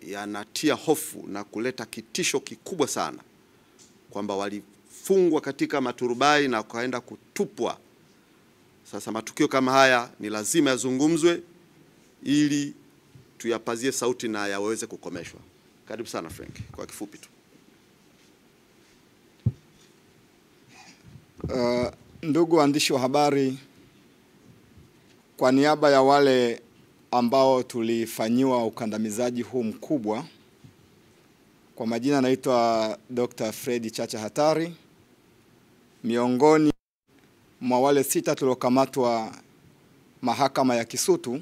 yanatia hofu na kuleta kitisho kikubwa sana kwamba walifungwa katika maturubai na kaenda kutupwa. Sasa matukio kama haya ni lazima yazungumzwe ili tuyapazie sauti na yaweze kukomeshwa. Karibu sana Frank, kwa kifupi tu. Ndugu waandishi wa habari, kwa niaba ya wale ambao tulifanyiwa ukandamizaji huu mkubwa, kwa majina naitwa Dr. Fred Chacha Hatari, miongoni mwa wale 6 tuliokamatwa mahakama ya Kisutu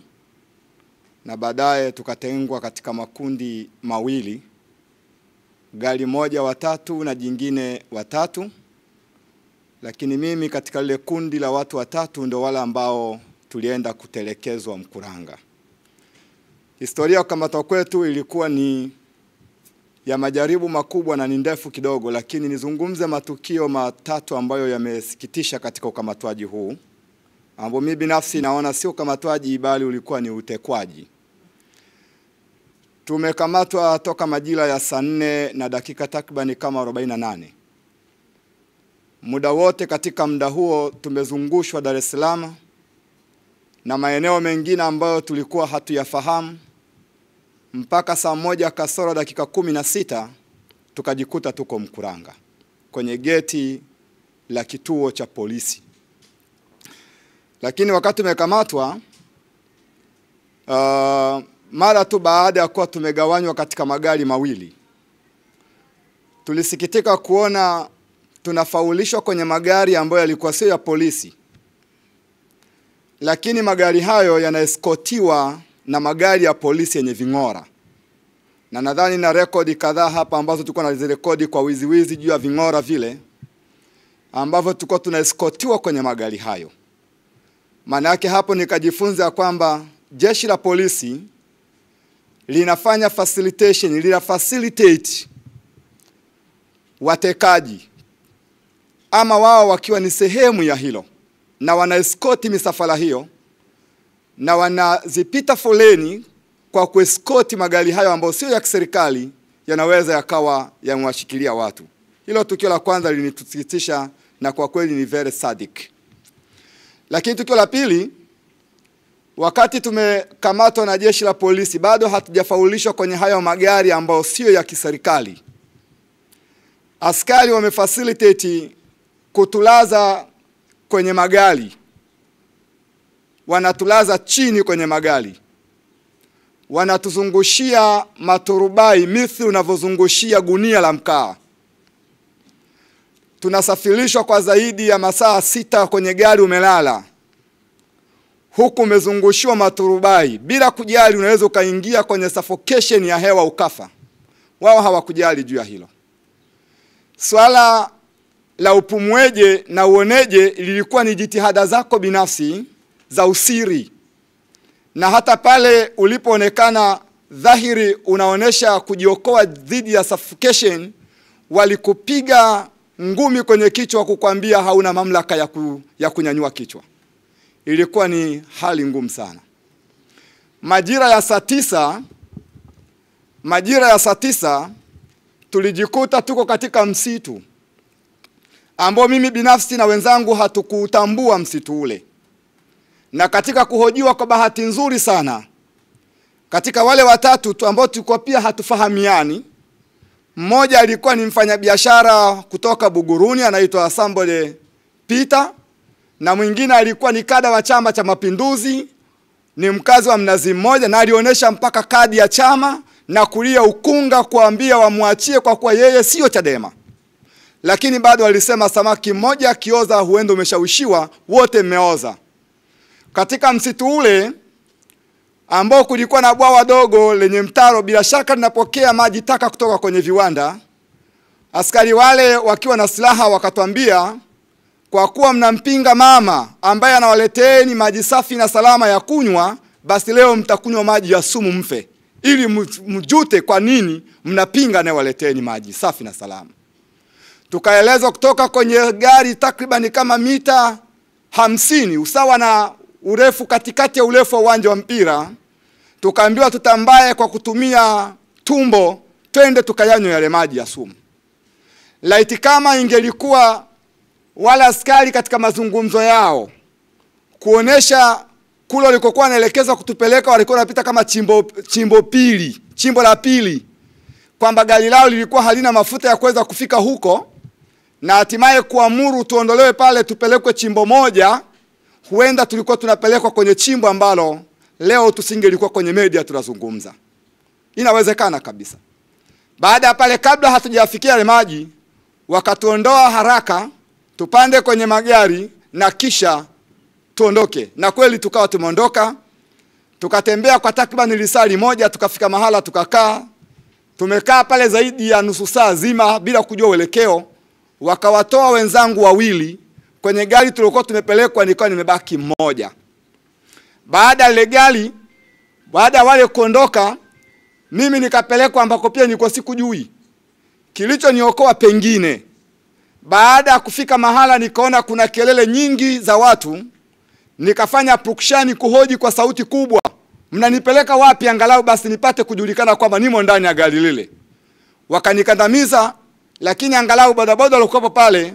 na baadaye tukatengwa katika makundi mawili, gari moja watatu na jingine watatu. Lakini mimi katika lile kundi la watu watatu ndio wale ambao tulienda kutelekezwa Mkuranga. Historia ya kukamatwa kwetu ilikuwa ni ya majaribu makubwa na ni ndefu kidogo, lakini nizungumze matukio matatu ambayo yamesikitisha katika ukamatwaji huu, ambao mimi binafsi naona sio ukamatwaji bali ulikuwa ni utekwaji. Tumekamatwa toka majira ya saa 4 na dakika takriban kama 48. Muda wote katika muda huo tumezungushwa Dar es Salaam na maeneo mengine ambayo tulikuwa hatuyafahamu, mpaka saa 1 kasoro dakika 16 tukajikuta tuko Mkuranga kwenye geti la kituo cha polisi. Lakini wakati tumekamatwa, mara tu baada ya kuwa tumegawanywa katika magari mawili, tulisikitika kuona tunafaulishwa kwenye magari ambayo yalikuwa sio ya polisi, lakini magari hayo yanaeskotiwa na magari ya polisi yenye ving'ora. Na nadhani na rekodi kadhaa hapa ambazo tulikuwa tunazirekodi kwa wizi juu ya ving'ora vile ambavyo tulikuwa tunaeskotiwa kwenye magari hayo. Maana yake hapo nikajifunza kwamba jeshi la polisi linafanya facilitation, lina facilitate watekaji, ama wao wakiwa ni sehemu ya hilo, na wanaeskoti misafara hiyo na wanazipita foleni kwa kueskoti magari hayo ambayo sio ya kiserikali, yanaweza yakawa yamewashikilia watu. Hilo tukio la kwanza linitusikitisha na kwa kweli ni very sadic. Lakini tukio la pili, wakati tumekamatwa na jeshi la polisi, bado hatujafaulishwa kwenye hayo magari ambayo sio ya kiserikali. Askari wamefacilitate kutulaza kwenye magari, wanatulaza chini kwenye magari, wanatuzungushia maturubai mithili unavyozungushia gunia la mkaa. Tunasafirishwa kwa zaidi ya masaa 6 kwenye gari umelala, huku umezungushiwa maturubai bila kujali unaweza ukaingia kwenye suffocation ya hewa ukafa. Wao hawakujali juu ya hilo. Swala la upumueje na uoneje lilikuwa ni jitihada zako binafsi za usiri, na hata pale ulipoonekana dhahiri unaonesha kujiokoa dhidi ya suffocation, walikupiga ngumi kwenye kichwa kukwambia hauna mamlaka ya kunyanyua kichwa. Ilikuwa ni hali ngumu sana. Majira ya saa 9 tulijikuta tuko katika msitu ambao mimi binafsi na wenzangu hatukutambua msitu ule. Na katika kuhojiwa, kwa bahati nzuri sana, katika wale watatu tu ambao tulikuwa pia hatufahamiani, mmoja alikuwa ni mfanyabiashara kutoka Buguruni anaitwa Sambole Peter, na mwingine alikuwa ni kada wa Chama cha Mapinduzi, ni mkazi wa Mnazi Mmoja, na alionyesha mpaka kadi ya chama na kulia ukunga kuambia wamwachie kwa kuwa yeye sio Chadema. Lakini bado alisema samaki mmoja akioza huenda umeshawishiwa, wote mmeoza. Katika msitu ule ambao kulikuwa na bwawa dogo lenye mtaro, bila shaka linapokea maji taka kutoka kwenye viwanda, askari wale wakiwa na silaha wakatuambia, kwa kuwa mnampinga mama ambaye anawaleteeni maji safi na salama ya kunywa, basi leo mtakunywa maji ya sumu mfe, ili mjute kwa nini mnapinga anayewaleteeni maji safi na salama. Tukaelezwa kutoka kwenye gari takriban kama mita 50 usawa na urefu katikati ya urefu wa uwanja wa mpira, tukaambiwa tutambaye kwa kutumia tumbo, twende tukayanywe yale maji ya sumu. Laiti kama ingelikuwa wala askari katika mazungumzo yao kuonesha kule walikokuwa wanaelekeza kutupeleka, walikuwa wanapita kama chimbo la pili, kwamba gari lao lilikuwa halina mafuta ya kuweza kufika huko, na hatimaye kuamuru tuondolewe pale tupelekwe chimbo moja, huenda tulikuwa tunapelekwa kwenye chimbo ambalo leo tusingelikuwa kwenye media tunazungumza. Inawezekana kabisa. Baada ya pale, kabla hatujafikia yale maji, wakatuondoa haraka tupande kwenye magari na kisha tuondoke. Na kweli tukawa tumeondoka, tukatembea kwa takriban lisali moja, tukafika mahala tukakaa. Tumekaa pale zaidi ya nusu saa zima bila kujua uelekeo. Wakawatoa wenzangu wawili kwenye gari tulikuwa tumepelekwa, nilikuwa nimebaki mmoja. Baada ile gari, baada wale kuondoka, mimi nikapelekwa ambako pia nilikuwa sikujui. Kilichoniokoa pengine, baada ya kufika mahala nikaona kuna kelele nyingi za watu, nikafanya prukshani kuhoji kwa sauti kubwa, mnanipeleka wapi angalau basi nipate kujulikana kwamba nimo ndani ya gari lile. Wakanikandamiza, lakini angalau bodaboda walikuwa pale,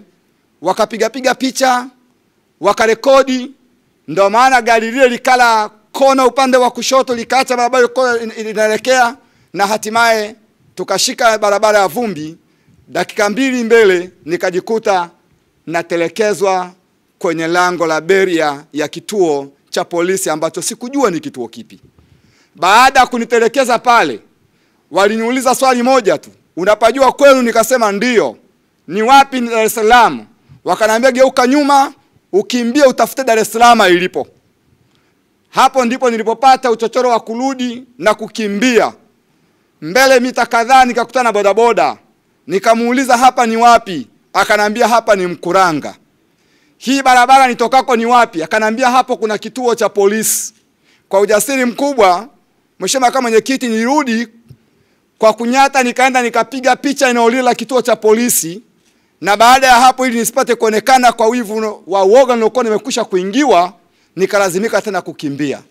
wakapiga picha, wakarekodi. Ndio maana gari lile likala kona upande wa kushoto, likaacha barabara inaelekea, na hatimaye tukashika barabara ya vumbi. Dakika 2 mbele nikajikuta natelekezwa kwenye lango la beria ya kituo cha polisi ambacho sikujua ni kituo kipi. Baada ya kunitelekeza pale, waliniuliza swali moja tu, unapajua kwenu? Nikasema ndio. Ni wapi? Ni Dar es Salaam. Wakaniambia geuka nyuma, ukimbie utafute Dar es Salaam ilipo. Hapo ndipo nilipopata uchochoro wa kurudi na kukimbia. Mbele mita kadhaa nikakutana na bodaboda. Nikamuuliza hapa ni wapi? Akanambia hapa ni Mkuranga. Hii barabara nitokako ni wapi? Akanambia hapo kuna kituo cha polisi. Kwa ujasiri mkubwa, mheshimiwa kama mwenyekiti, nirudi kwa kunyata, nikaenda nikapiga picha eneo lile la kituo cha polisi. Na baada ya hapo, ili nisipate kuonekana kwa wivu wa uoga nilikuwa nimekwisha kuingiwa, nikalazimika tena kukimbia.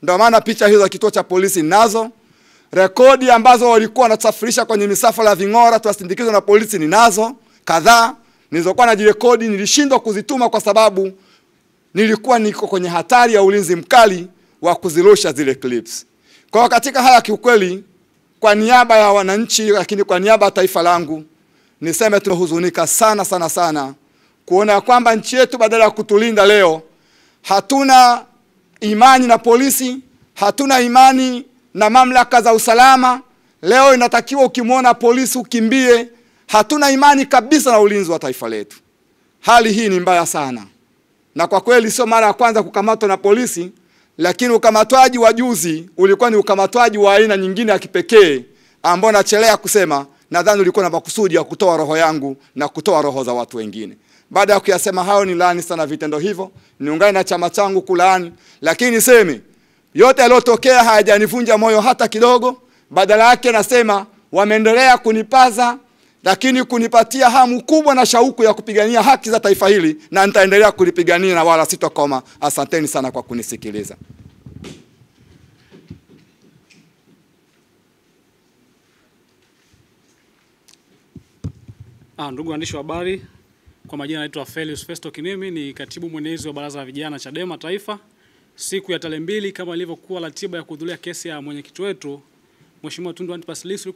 Ndio maana picha hizo za kituo cha polisi ninazo. Rekodi ambazo walikuwa wanasafirisha kwenye misafara ya ving'ora tuwasindikizwa na polisi ninazo kadhaa. Nilizokuwa najirekodi nilishindwa kuzituma kwa sababu nilikuwa niko kwenye hatari ya ulinzi mkali wa kuzirusha zile clips. Kwa katika haya kiukweli, kwa niaba ya wananchi, lakini kwa niaba ya taifa langu, niseme tunahuzunika sana kuona kwamba nchi yetu badala ya kutulinda leo, hatuna imani na polisi, hatuna imani na mamlaka za usalama. Leo inatakiwa ukimwona polisi ukimbie. Hatuna imani kabisa na ulinzi wa taifa letu. Hali hii ni mbaya sana. Na kwa kweli sio mara ya kwanza kukamatwa na polisi, lakini ukamatwaji wa juzi ulikuwa ni ukamatwaji wa aina nyingine ya kipekee ambao nachelea kusema, nadhani ulikuwa na makusudi ya kutoa roho yangu na kutoa roho za watu wengine. Baada ya kuyasema hayo, ni laani sana vitendo hivyo, niungane na chama changu kulaani, lakini niseme yote yaliyotokea hayajanivunja moyo hata kidogo. Badala yake nasema wameendelea kunipaza, lakini kunipatia hamu kubwa na shauku ya kupigania haki za taifa hili, na nitaendelea kulipigania na wala sitokoma. Asanteni sana kwa kunisikiliza. Ndugu waandishi wa habari, kwa majina naitwa Felius Festo Kinemi, ni katibu mwenezi wa Baraza la Vijana Chadema Taifa. Siku ya tarehe 2 kama ilivyokuwa ratiba ya kuhudhuria kesi ya mwenyekiti wetu Mheshimiwa Tundu Antipas Lissu